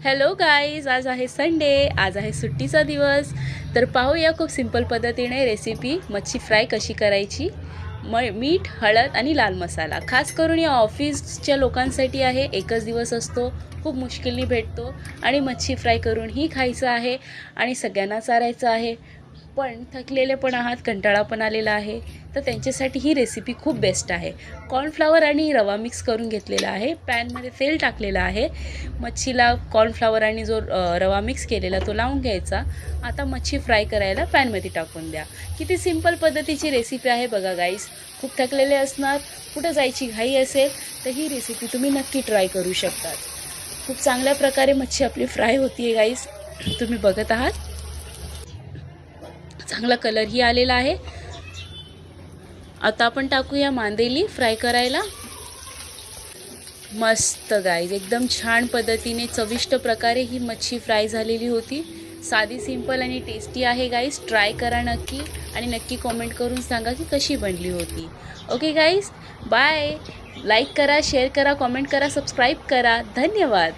Hello guys, आज आहे Sunday, आज आहे सुट्टीचा दिवस. तर पाहूया खूप सिंपल पद्धतीने रेसिपी मच्छी फ्राय कशी करायची. मीठ, हळद आणि लाल मसाला खास करून या ऑफिसच्या लोकांसाठी आहे. एकच दिवस असतो, खूप मुश्किलने भेटतो आणि मच्छी फ्राय करूनही खायचं आहे आणि सगळ्यांना चारायचं आहे. पण थकलेले पण आहात, कंटाळा पण आलेला आहे, तर त्यांच्यासाठी ही रेसिपी खूप बेस्ट आहे. कॉर्नफ्लॉवर आणि रवा मिक्स करून घेतलेला आहे. पॅनमध्ये तेल टाकलेलं आहे. मच्छीला कॉर्नफ्लॉवर आणि जो रवा मिक्स केलेला तो लावून घ्यायचा. आता मच्छी फ्राय करायला पॅनमध्ये टाकून द्या. किती सिंपल पद्धतीची रेसिपी आहे बघा गाईस. खूप थकलेले असणार, कुठं जायची घाई असेल तर ही रेसिपी तुम्ही नक्की ट्राय करू शकतात. खूप चांगल्या प्रकारे मच्छी आपली फ्राय होती आहे गाईस, तुम्ही बघत आहात. चांगला कलरही आलेला आहे. आता आपण टाकूया मांदेली फ्राय करायला. मस्त गाईज, एकदम छान पद्धतीने चविष्ट प्रकारे ही मच्छी फ्राय झालेली होती. साधी, सिंपल आणि टेस्टी आहे गाईज. ट्राय करा नक्की आणि नक्की कॉमेंट करून सांगा की कशी बनली होती. Okay guys, bye. लाईक करा, शेअर करा, कॉमेंट करा, सबस्क्राईब करा. धन्यवाद.